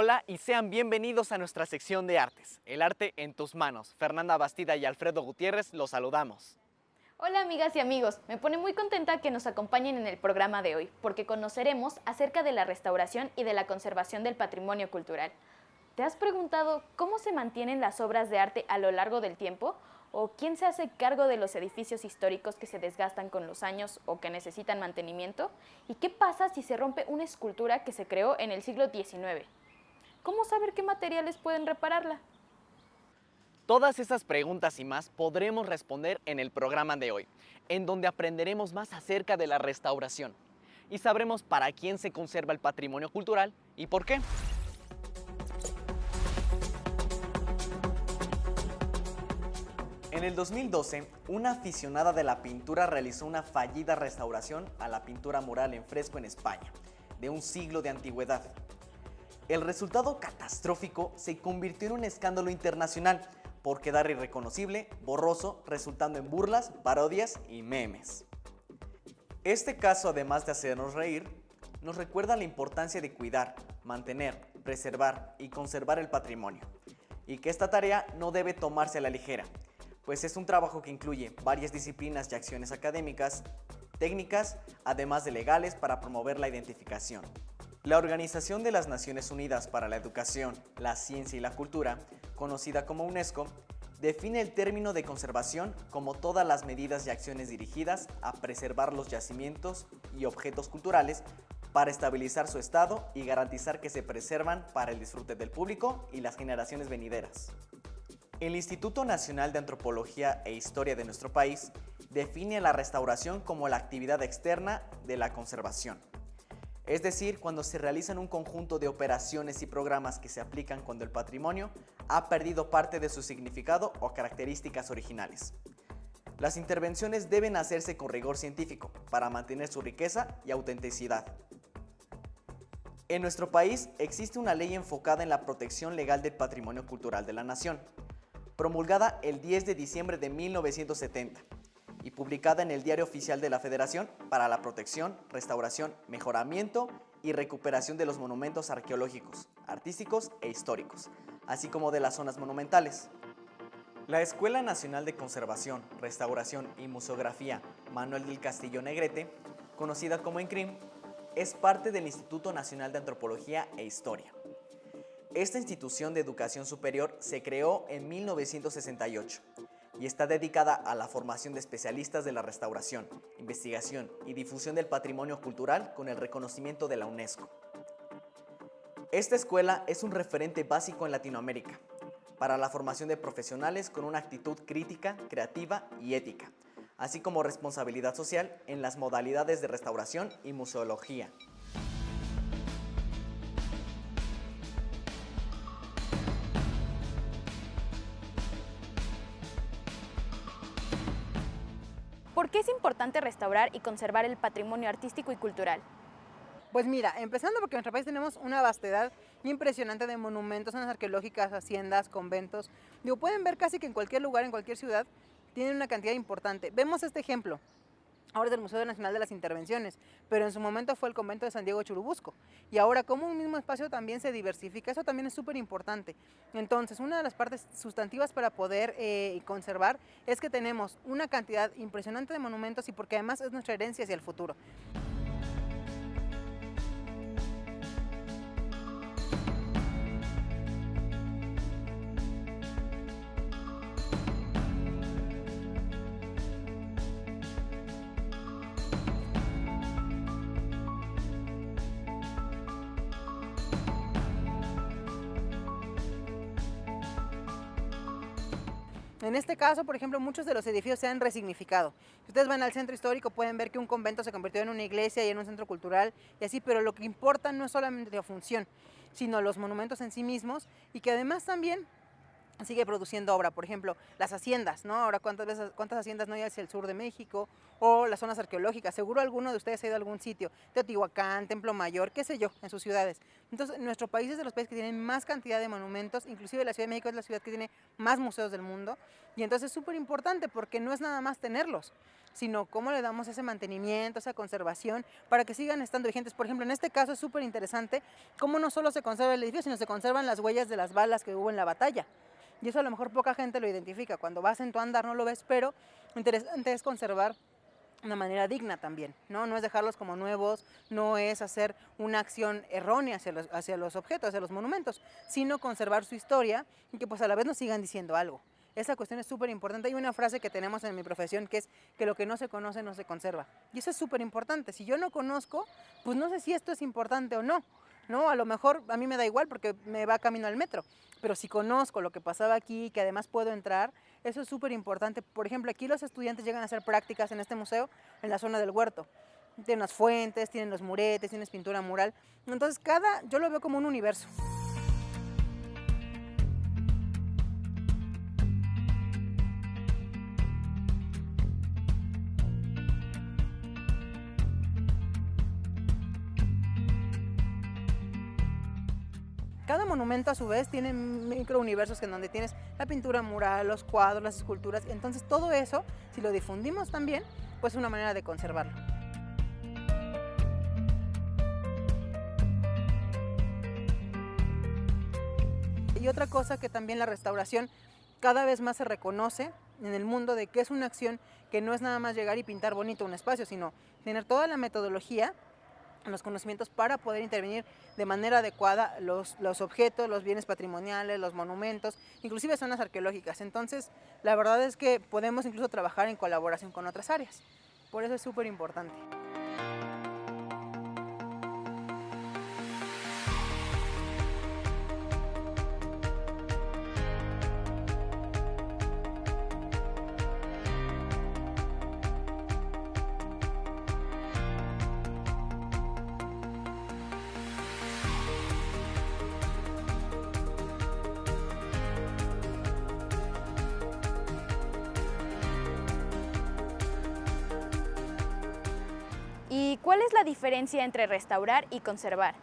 Hola y sean bienvenidos a nuestra sección de artes, el arte en tus manos. Fernanda Bastida y Alfredo Gutiérrez los saludamos. Hola amigas y amigos, me pone muy contenta que nos acompañen en el programa de hoy, porque conoceremos acerca de la restauración y de la conservación del patrimonio cultural. ¿Te has preguntado cómo se mantienen las obras de arte a lo largo del tiempo? ¿O quién se hace cargo de los edificios históricos que se desgastan con los años o que necesitan mantenimiento? ¿Y qué pasa si se rompe una escultura que se creó en el siglo XIX? ¿Cómo saber qué materiales pueden repararla? Todas esas preguntas y más podremos responder en el programa de hoy, en donde aprenderemos más acerca de la restauración y sabremos para quién se conserva el patrimonio cultural y por qué. En el 2012, una aficionada de la pintura realizó una fallida restauración a la pintura mural en fresco en España, de un siglo de antigüedad. El resultado catastrófico se convirtió en un escándalo internacional por quedar irreconocible, borroso, resultando en burlas, parodias y memes. Este caso, además de hacernos reír, nos recuerda la importancia de cuidar, mantener, preservar y conservar el patrimonio, y que esta tarea no debe tomarse a la ligera, pues es un trabajo que incluye varias disciplinas y acciones académicas, técnicas, además de legales para promover la identificación. La Organización de las Naciones Unidas para la Educación, la Ciencia y la Cultura, conocida como UNESCO, define el término de conservación como todas las medidas y acciones dirigidas a preservar los yacimientos y objetos culturales para estabilizar su estado y garantizar que se preservan para el disfrute del público y las generaciones venideras. El Instituto Nacional de Antropología e Historia de nuestro país define a la restauración como la actividad externa de la conservación. Es decir, cuando se realizan un conjunto de operaciones y programas que se aplican cuando el patrimonio ha perdido parte de su significado o características originales. Las intervenciones deben hacerse con rigor científico para mantener su riqueza y autenticidad. En nuestro país existe una ley enfocada en la protección legal del patrimonio cultural de la nación, promulgada el 10 de diciembre de 1970. Y publicada en el Diario Oficial de la Federación para la protección, restauración, mejoramiento y recuperación de los monumentos arqueológicos, artísticos e históricos, así como de las zonas monumentales. La Escuela Nacional de Conservación, Restauración y Museografía Manuel del Castillo Negrete, conocida como INCRIM, es parte del Instituto Nacional de Antropología e Historia. Esta institución de educación superior se creó en 1968 y está dedicada a la formación de especialistas de la restauración, investigación y difusión del patrimonio cultural con el reconocimiento de la UNESCO. Esta escuela es un referente básico en Latinoamérica para la formación de profesionales con una actitud crítica, creativa y ética, así como responsabilidad social en las modalidades de restauración y museología. ¿Por qué es importante restaurar y conservar el patrimonio artístico y cultural? Pues mira, empezando porque en nuestro país tenemos una vastedad impresionante de monumentos, zonas arqueológicas, haciendas, conventos. Pueden ver casi que en cualquier lugar, en cualquier ciudad, tienen una cantidad importante. Vemos este ejemplo. Ahora es del Museo Nacional de las Intervenciones, pero en su momento fue el convento de San Diego Churubusco. Y ahora como un mismo espacio también se diversifica, eso también es súper importante. Entonces, una de las partes sustantivas para poder conservar es que tenemos una cantidad impresionante de monumentos y porque además es nuestra herencia hacia el futuro. En este caso, por ejemplo, muchos de los edificios se han resignificado. Si ustedes van al centro histórico pueden ver que un convento se convirtió en una iglesia y en un centro cultural y así, pero lo que importa no es solamente la función, sino los monumentos en sí mismos y que además también sigue produciendo obra. Por ejemplo, las haciendas, ¿no? Ahora, ¿cuántas haciendas no hay hacia el sur de México? O las zonas arqueológicas. Seguro alguno de ustedes ha ido a algún sitio, Teotihuacán, Templo Mayor, qué sé yo, en sus ciudades. Entonces, nuestro país es de los países que tienen más cantidad de monumentos, inclusive la Ciudad de México es la ciudad que tiene más museos del mundo, y entonces es súper importante porque no es nada más tenerlos, sino cómo le damos ese mantenimiento, esa conservación, para que sigan estando vigentes. Por ejemplo, en este caso es súper interesante cómo no solo se conserva el edificio, sino se conservan las huellas de las balas que hubo en la batalla. Y eso a lo mejor poca gente lo identifica. Cuando vas en tu andar no lo ves, pero lo interesante es conservar de una manera digna también, ¿no? No es dejarlos como nuevos, no es hacer una acción errónea hacia los objetos, hacia los monumentos, sino conservar su historia y que pues a la vez nos sigan diciendo algo. Esa cuestión es súper importante. Hay una frase que tenemos en mi profesión que es que lo que no se conoce no se conserva. Y eso es súper importante. Si yo no conozco, pues no sé si esto es importante o no. ¿No? A lo mejor a mí me da igual porque me va camino al metro, pero si conozco lo que pasaba aquí, que además puedo entrar, eso es súper importante. Por ejemplo, aquí los estudiantes llegan a hacer prácticas en este museo, en la zona del huerto. Tienen las fuentes, tienen los muretes, tienes pintura mural. Entonces, yo lo veo como un universo. Cada monumento a su vez tiene microuniversos en donde tienes la pintura mural, los cuadros, las esculturas. Entonces todo eso, si lo difundimos también, pues es una manera de conservarlo. Y otra cosa que también la restauración cada vez más se reconoce en el mundo de que es una acción que no es nada más llegar y pintar bonito un espacio, sino tener toda la metodología, los conocimientos para poder intervenir de manera adecuada los objetos, los bienes patrimoniales, los monumentos, inclusive zonas arqueológicas. Entonces, la verdad es que podemos incluso trabajar en colaboración con otras áreas. Por eso es súper importante. ¿Y cuál es la diferencia entre restaurar y conservar?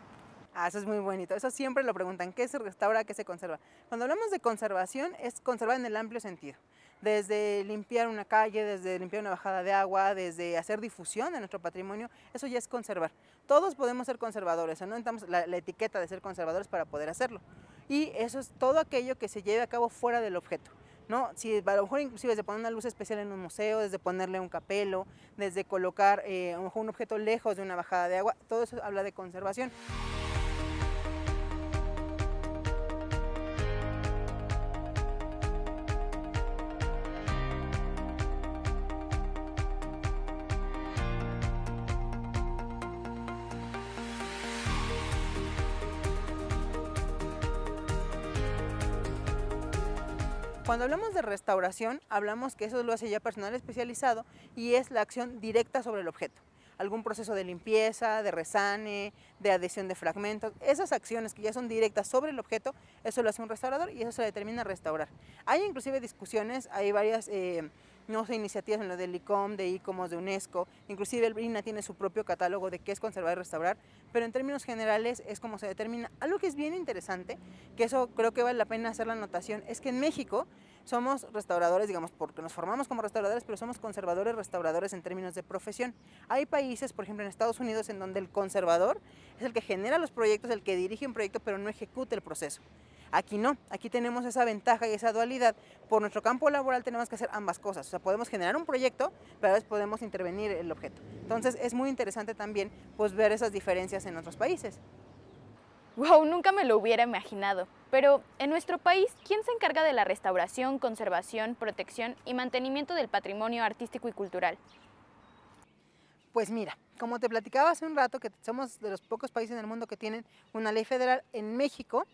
Eso es muy bonito. Eso siempre lo preguntan. ¿Qué se restaura, qué se conserva? Cuando hablamos de conservación, es conservar en el amplio sentido. Desde limpiar una calle, desde limpiar una bajada de agua, desde hacer difusión de nuestro patrimonio, eso ya es conservar. Todos podemos ser conservadores, no necesitamos la etiqueta de ser conservadores para poder hacerlo. Y eso es todo aquello que se lleve a cabo fuera del objeto, ¿no? Si a lo mejor inclusive desde poner una luz especial en un museo, desde ponerle un capelo, desde colocar a lo mejor un objeto lejos de una bajada de agua, todo eso habla de conservación. Cuando hablamos de restauración, hablamos que eso lo hace ya personal especializado y es la acción directa sobre el objeto. Algún proceso de limpieza, de resane, de adhesión de fragmentos, esas acciones que ya son directas sobre el objeto, eso lo hace un restaurador y eso se determina restaurar. Hay inclusive discusiones, hay varias iniciativas en lo del ICOM, de ICOMOS, de UNESCO, inclusive el INAH tiene su propio catálogo de qué es conservar y restaurar, pero en términos generales es como se determina. Algo que es bien interesante, que eso creo que vale la pena hacer la anotación, es que en México somos restauradores, digamos, porque nos formamos como restauradores, pero somos conservadores, restauradores en términos de profesión. Hay países, por ejemplo en Estados Unidos, en donde el conservador es el que genera los proyectos, el que dirige un proyecto, pero no ejecuta el proceso. Aquí no, aquí tenemos esa ventaja y esa dualidad. Por nuestro campo laboral tenemos que hacer ambas cosas. O sea, podemos generar un proyecto, pero a veces podemos intervenir el objeto. Entonces es muy interesante también pues, ver esas diferencias en otros países. ¡Wow! Nunca me lo hubiera imaginado. Pero en nuestro país, ¿quién se encarga de la restauración, conservación, protección y mantenimiento del patrimonio artístico y cultural? Pues mira, como te platicaba hace un rato, que somos de los pocos países en el mundo que tienen una ley federal, en México,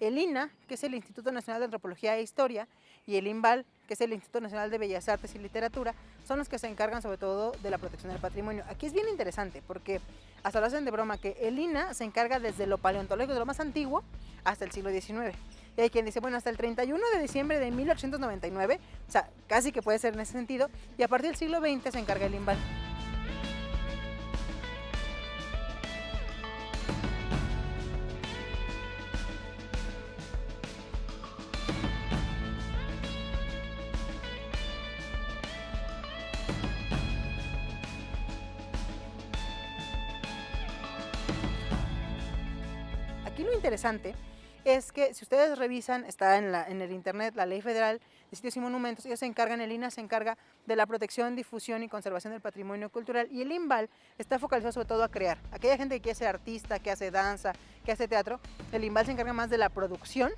el INAH, que es el Instituto Nacional de Antropología e Historia, y el INVAL, que es el Instituto Nacional de Bellas Artes y Literatura, son los que se encargan sobre todo de la protección del patrimonio. Aquí es bien interesante porque hasta lo hacen de broma que el INAH se encarga desde lo paleontológico, de lo más antiguo, hasta el siglo XIX. Y hay quien dice, bueno, hasta el 31 de diciembre de 1899, o sea, casi que puede ser en ese sentido, y a partir del siglo XX se encarga el INVAL. Aquí lo interesante es que si ustedes revisan, está en el internet la Ley Federal de Sitios y Monumentos, ellos se encargan, el INAH se encarga de la protección, difusión y conservación del patrimonio cultural, y el INVAL está focalizado sobre todo a crear. Aquella gente que quiere ser artista, que hace danza, que hace teatro, el INVAL se encarga más de la producción,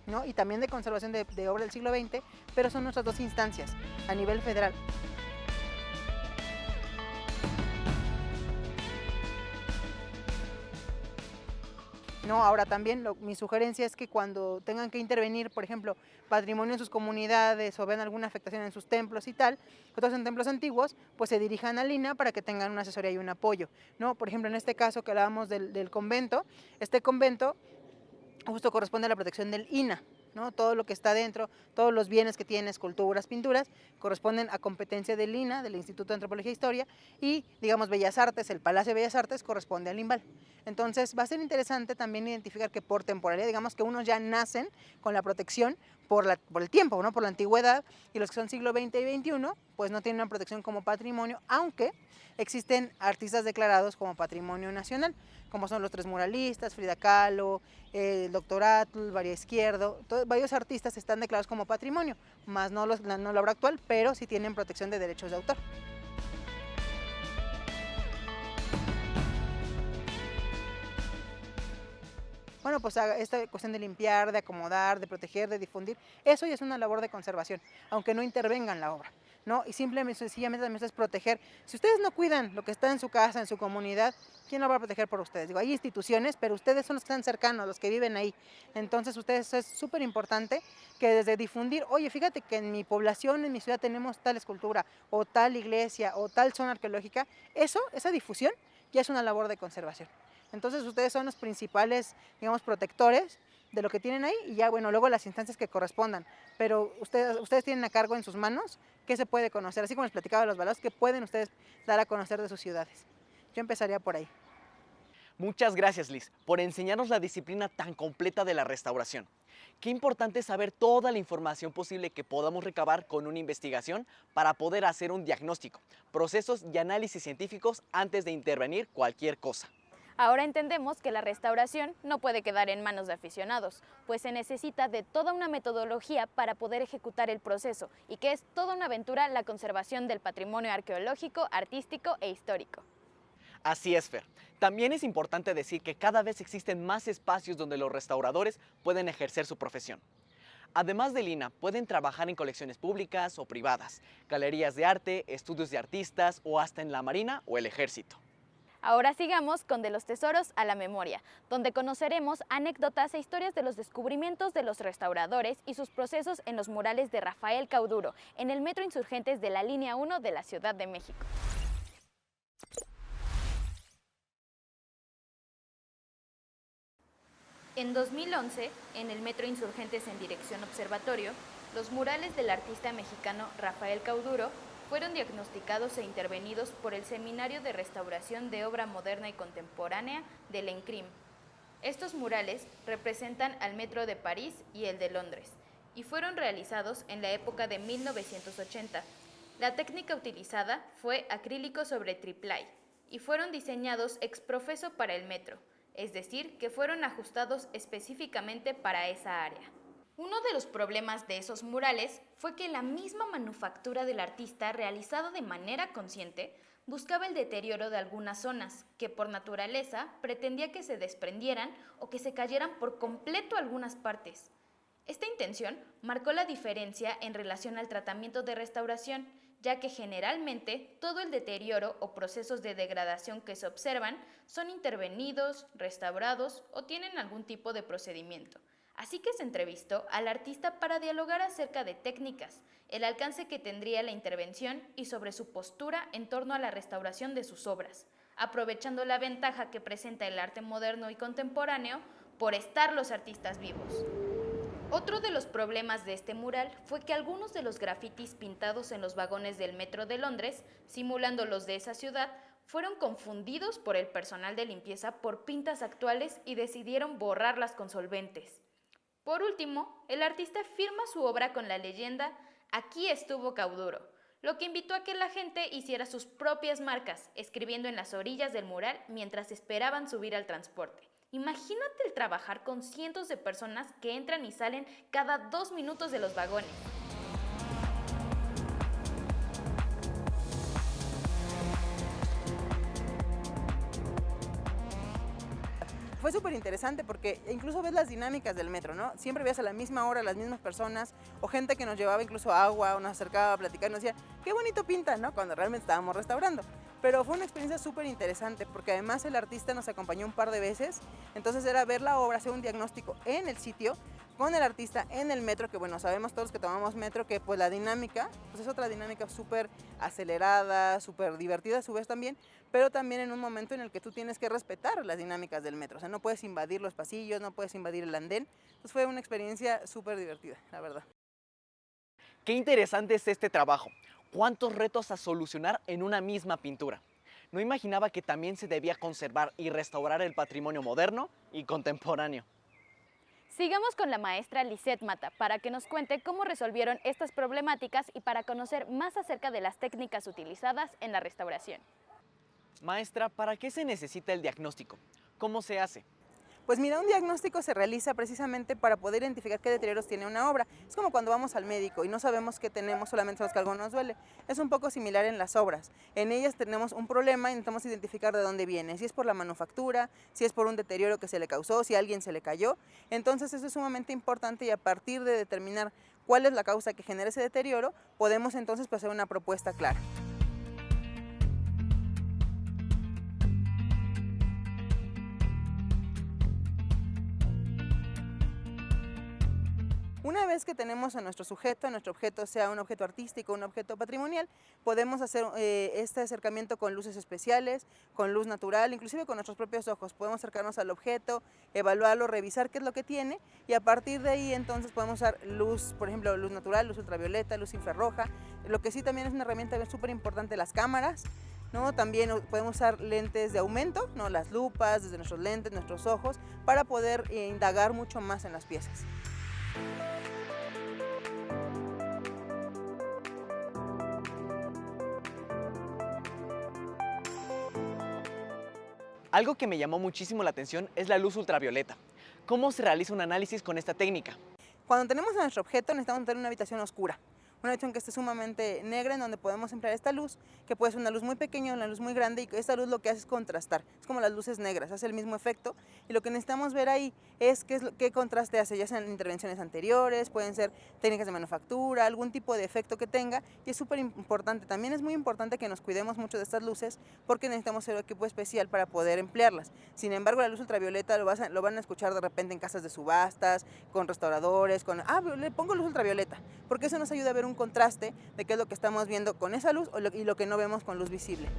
¿no? Y también de conservación de obra del siglo XX, pero son nuestras dos instancias a nivel federal. No, ahora también mi sugerencia es que cuando tengan que intervenir, por ejemplo, patrimonio en sus comunidades o vean alguna afectación en sus templos y tal, otros en templos antiguos, pues se dirijan al INAH para que tengan una asesoría y un apoyo, ¿no? Por ejemplo, en este caso que hablábamos del convento, este convento justo corresponde a la protección del INAH, ¿no? Todo lo que está dentro, todos los bienes que tiene, esculturas, pinturas, corresponden a competencia del INAH, del Instituto de Antropología e Historia, y, digamos, Bellas Artes, el Palacio de Bellas Artes, corresponde al INVAL. Entonces, va a ser interesante también identificar que por temporalidad, digamos que unos ya nacen con la protección por el tiempo, ¿no? Por la antigüedad, y los que son siglo XX y XXI, pues no tienen una protección como patrimonio, aunque existen artistas declarados como patrimonio nacional, como son los tres muralistas, Frida Kahlo, el Dr. Atl, María Izquierdo, varios artistas están declarados como patrimonio, más no la obra actual, pero sí tienen protección de derechos de autor. Bueno, pues esta cuestión de limpiar, de acomodar, de proteger, de difundir, eso ya es una labor de conservación, aunque no intervenga en la obra, ¿no? Y simplemente, sencillamente también es proteger. Si ustedes no cuidan lo que está en su casa, en su comunidad, ¿quién lo va a proteger por ustedes? Digo, hay instituciones, pero ustedes son los que están cercanos, los que viven ahí. Entonces, ustedes es súper importante que desde difundir, oye, fíjate que en mi población, en mi ciudad tenemos tal escultura, o tal iglesia, o tal zona arqueológica, esa difusión ya es una labor de conservación. Entonces ustedes son los principales, digamos, protectores de lo que tienen ahí, y ya, bueno, luego las instancias que correspondan. Pero ustedes tienen a cargo en sus manos qué se puede conocer, así como les platicaba de los valores que pueden ustedes dar a conocer de sus ciudades. Yo empezaría por ahí. Muchas gracias, Liz, por enseñarnos la disciplina tan completa de la restauración. Qué importante es saber toda la información posible que podamos recabar con una investigación para poder hacer un diagnóstico, procesos y análisis científicos antes de intervenir cualquier cosa. Ahora entendemos que la restauración no puede quedar en manos de aficionados, pues se necesita de toda una metodología para poder ejecutar el proceso, y que es toda una aventura la conservación del patrimonio arqueológico, artístico e histórico. Así es, Fer. También es importante decir que cada vez existen más espacios donde los restauradores pueden ejercer su profesión. Además del INAH, pueden trabajar en colecciones públicas o privadas, galerías de arte, estudios de artistas o hasta en la Marina o el Ejército. Ahora sigamos con De los Tesoros a la Memoria, donde conoceremos anécdotas e historias de los descubrimientos de los restauradores y sus procesos en los murales de Rafael Cauduro, en el Metro Insurgentes de la Línea 1 de la Ciudad de México. En 2011, en el Metro Insurgentes en dirección Observatorio, los murales del artista mexicano Rafael Cauduro fueron diagnosticados e intervenidos por el Seminario de Restauración de Obra Moderna y Contemporánea del ENCRIM. Estos murales representan al Metro de París y el de Londres, y fueron realizados en la época de 1980. La técnica utilizada fue acrílico sobre triplay, y fueron diseñados ex professo para el metro, es decir, que fueron ajustados específicamente para esa área. Uno de los problemas de esos murales fue que la misma manufactura del artista, realizada de manera consciente, buscaba el deterioro de algunas zonas, que por naturaleza pretendía que se desprendieran o que se cayeran por completo algunas partes. Esta intención marcó la diferencia en relación al tratamiento de restauración, ya que generalmente todo el deterioro o procesos de degradación que se observan son intervenidos, restaurados o tienen algún tipo de procedimiento. Así que se entrevistó al artista para dialogar acerca de técnicas, el alcance que tendría la intervención y sobre su postura en torno a la restauración de sus obras, aprovechando la ventaja que presenta el arte moderno y contemporáneo por estar los artistas vivos. Otro de los problemas de este mural fue que algunos de los grafitis pintados en los vagones del metro de Londres, simulando los de esa ciudad, fueron confundidos por el personal de limpieza por pintas actuales y decidieron borrarlas con solventes. Por último, el artista firma su obra con la leyenda "Aquí estuvo Cauduro", lo que invitó a que la gente hiciera sus propias marcas, escribiendo en las orillas del mural mientras esperaban subir al transporte. Imagínate el trabajar con cientos de personas que entran y salen cada 2 minutos de los vagones. Fue súper interesante porque incluso ves las dinámicas del metro, ¿no? Siempre ves a la misma hora las mismas personas o gente que nos llevaba incluso agua o nos acercaba a platicar y nos decía, qué bonito pinta, ¿no? Cuando realmente estábamos restaurando. Pero fue una experiencia súper interesante porque además el artista nos acompañó un par de veces, entonces era ver la obra, hacer un diagnóstico en el sitio, con el artista en el metro, que bueno, sabemos todos que tomamos metro que pues la dinámica, pues es otra dinámica súper acelerada, súper divertida a su vez también, pero también en un momento en el que tú tienes que respetar las dinámicas del metro, o sea, no puedes invadir los pasillos, no puedes invadir el andén, entonces fue una experiencia súper divertida, la verdad. Qué interesante es este trabajo. ¿Cuántos retos a solucionar en una misma pintura? No imaginaba que también se debía conservar y restaurar el patrimonio moderno y contemporáneo. Sigamos con la maestra Lisette Mata para que nos cuente cómo resolvieron estas problemáticas y para conocer más acerca de las técnicas utilizadas en la restauración. Maestra, ¿para qué se necesita el diagnóstico? ¿Cómo se hace? Pues mira, un diagnóstico se realiza precisamente para poder identificar qué deterioros tiene una obra. Es como cuando vamos al médico y no sabemos qué tenemos, solamente sabemos que algo nos duele. Es un poco similar en las obras. En ellas tenemos un problema y intentamos identificar de dónde viene. Si es por la manufactura, si es por un deterioro que se le causó, si a alguien se le cayó. Entonces eso es sumamente importante y a partir de determinar cuál es la causa que genera ese deterioro, podemos entonces hacer una propuesta clara. Una vez que tenemos a nuestro sujeto, nuestro objeto sea un objeto artístico, un objeto patrimonial, podemos hacer este acercamiento con luces especiales, con luz natural, inclusive con nuestros propios ojos. Podemos acercarnos al objeto, evaluarlo, revisar qué es lo que tiene y a partir de ahí entonces podemos usar luz, por ejemplo, luz natural, luz ultravioleta, luz infrarroja. Lo que sí también es una herramienta súper importante, las cámaras, ¿no? También podemos usar lentes de aumento, ¿no? Las lupas, desde nuestros lentes, nuestros ojos, para poder indagar mucho más en las piezas. Algo que me llamó muchísimo la atención es la luz ultravioleta. ¿Cómo se realiza un análisis con esta técnica? Cuando tenemos a nuestro objeto necesitamos tener una habitación oscura. Una habitación que esté sumamente negra en donde podemos emplear esta luz, que puede ser una luz muy pequeña o una luz muy grande, y esta luz lo que hace es contrastar, es como las luces negras, hace el mismo efecto, y lo que necesitamos ver ahí es qué contraste hace, ya sean intervenciones anteriores, pueden ser técnicas de manufactura, algún tipo de efecto que tenga, y es súper importante, también es muy importante que nos cuidemos mucho de estas luces, porque necesitamos un equipo especial para poder emplearlas. Sin embargo, la luz ultravioleta lo van a escuchar de repente en casas de subastas, con restauradores, le pongo luz ultravioleta, porque eso nos ayuda a ver un contraste de qué es lo que estamos viendo con esa luz y lo que no vemos con luz visible.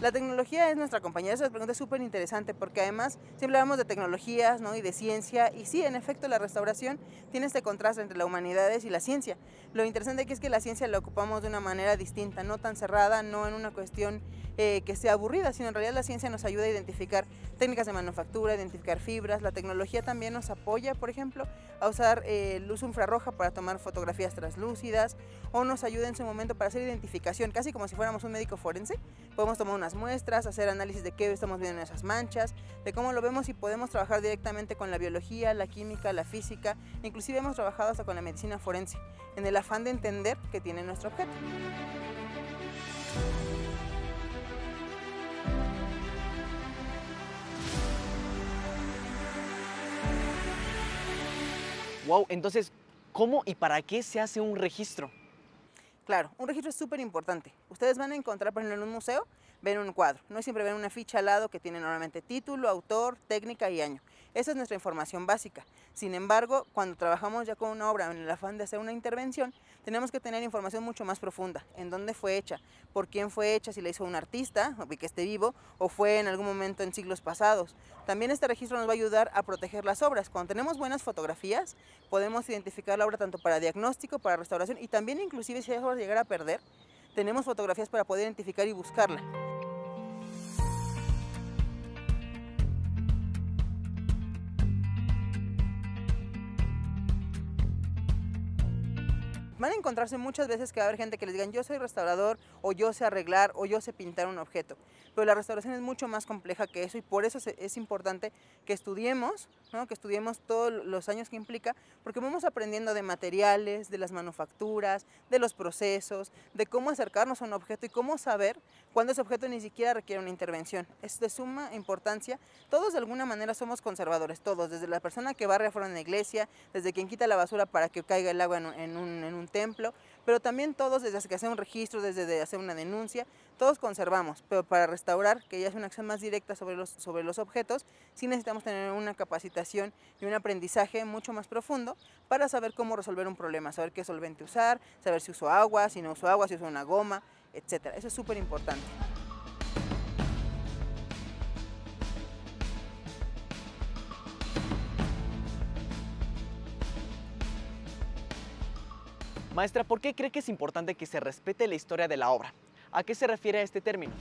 La tecnología es nuestra compañera, esa pregunta es súper interesante porque además siempre hablamos de tecnologías, ¿no? Y de ciencia, y sí, en efecto la restauración tiene este contraste entre las humanidades y la ciencia. Lo interesante aquí es que la ciencia la ocupamos de una manera distinta, no tan cerrada, no en una cuestión que sea aburrida, sino en realidad la ciencia nos ayuda a identificar técnicas de manufactura, identificar fibras. La tecnología también nos apoya, por ejemplo, a usar luz infrarroja para tomar fotografías translúcidas, o nos ayuda en su momento para hacer identificación, casi como si fuéramos un médico forense. Podemos tomar unas muestras, hacer análisis de qué estamos viendo en esas manchas, de cómo lo vemos, y podemos trabajar directamente con la biología, la química, la física, inclusive hemos trabajado hasta con la medicina forense, en el afán de entender qué tiene nuestro objeto. Wow, entonces, ¿cómo y para qué se hace un registro? Claro, un registro es súper importante. Ustedes van a encontrar, por ejemplo, en un museo, ven un cuadro. No siempre ven una ficha al lado que tiene normalmente título, autor, técnica y año. Esa es nuestra información básica. Sin embargo, cuando trabajamos ya con una obra en el afán de hacer una intervención, tenemos que tener información mucho más profunda. En dónde fue hecha, por quién fue hecha, si la hizo un artista que esté vivo o fue en algún momento en siglos pasados. También este registro nos va a ayudar a proteger las obras. Cuando tenemos buenas fotografías, podemos identificar la obra tanto para diagnóstico, para restauración y también inclusive si esa obra llegara a perder, tenemos fotografías para poder identificar y buscarla. Van a encontrarse muchas veces que va a haber gente que les digan yo soy restaurador o yo sé arreglar o yo sé pintar un objeto, pero la restauración es mucho más compleja que eso y por eso es importante que estudiemos, ¿no? Que estudiemos todos los años que implica, porque vamos aprendiendo de materiales, de las manufacturas, de los procesos, de cómo acercarnos a un objeto y cómo saber cuándo ese objeto ni siquiera requiere una intervención. Es de suma importancia. Todos de alguna manera somos conservadores, todos, desde la persona que barre afuera en la iglesia, desde quien quita la basura para que caiga el agua en un templo, pero también todos desde que hacer un registro, desde hacer una denuncia, todos conservamos, pero para restaurar, que ya es una acción más directa sobre los objetos, sí necesitamos tener una capacitación y un aprendizaje mucho más profundo para saber cómo resolver un problema, saber qué solvente usar, saber si uso agua, si no uso agua, si uso una goma, etcétera. Eso es súper importante. Maestra, ¿por qué cree que es importante que se respete la historia de la obra? ¿A qué se refiere este término?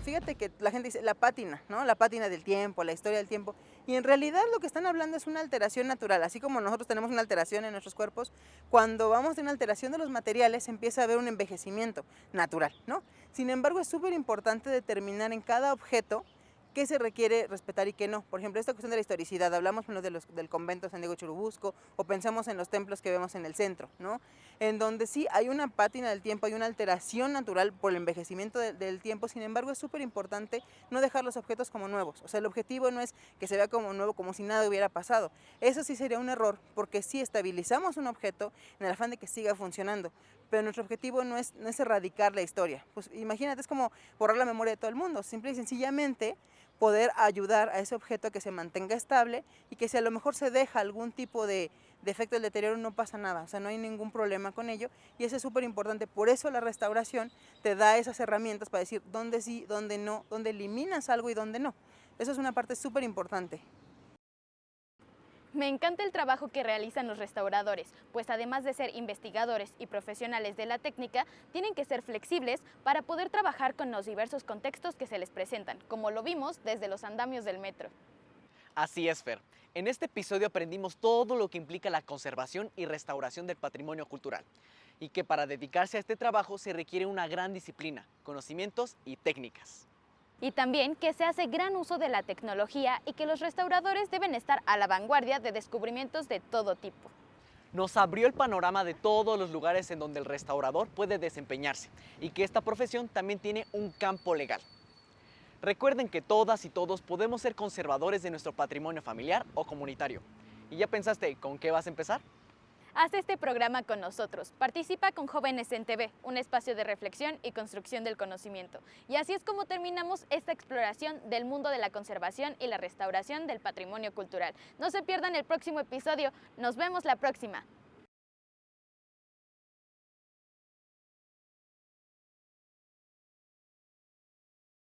Fíjate que la gente dice la pátina, ¿no? La pátina del tiempo, la historia del tiempo. Y en realidad lo que están hablando es una alteración natural. Así como nosotros tenemos una alteración en nuestros cuerpos, cuando vamos de una alteración de los materiales empieza a haber un envejecimiento natural, ¿no? Sin embargo, es súper importante determinar en cada objeto qué se requiere respetar y qué no. Por ejemplo, esta cuestión de la historicidad, hablamos del convento San Diego Churubusco o pensamos en los templos que vemos en el centro, ¿no? En donde sí hay una pátina del tiempo, hay una alteración natural por el envejecimiento del tiempo, sin embargo es súper importante no dejar los objetos como nuevos. O sea, el objetivo no es que se vea como nuevo, como si nada hubiera pasado. Eso sí sería un error, porque sí estabilizamos un objeto en el afán de que siga funcionando, pero nuestro objetivo no es erradicar la historia. Pues imagínate, es como borrar la memoria de todo el mundo, simple y sencillamente poder ayudar a ese objeto a que se mantenga estable y que si a lo mejor se deja algún tipo de efecto del deterioro no pasa nada, o sea, no hay ningún problema con ello y eso es súper importante. Por eso la restauración te da esas herramientas para decir dónde sí, dónde no, dónde eliminas algo y dónde no. Eso es una parte súper importante. Me encanta el trabajo que realizan los restauradores, pues además de ser investigadores y profesionales de la técnica, tienen que ser flexibles para poder trabajar con los diversos contextos que se les presentan, como lo vimos desde los andamios del metro. Así es, Fer. En este episodio aprendimos todo lo que implica la conservación y restauración del patrimonio cultural, y que para dedicarse a este trabajo se requiere una gran disciplina, conocimientos y técnicas. Y también que se hace gran uso de la tecnología y que los restauradores deben estar a la vanguardia de descubrimientos de todo tipo. Nos abrió el panorama de todos los lugares en donde el restaurador puede desempeñarse y que esta profesión también tiene un campo legal. Recuerden que todas y todos podemos ser conservadores de nuestro patrimonio familiar o comunitario. ¿Y ya pensaste con qué vas a empezar? Haz este programa con nosotros. Participa con Jóvenes en TV, un espacio de reflexión y construcción del conocimiento. Y así es como terminamos esta exploración del mundo de la conservación y la restauración del patrimonio cultural. No se pierdan el próximo episodio. Nos vemos la próxima.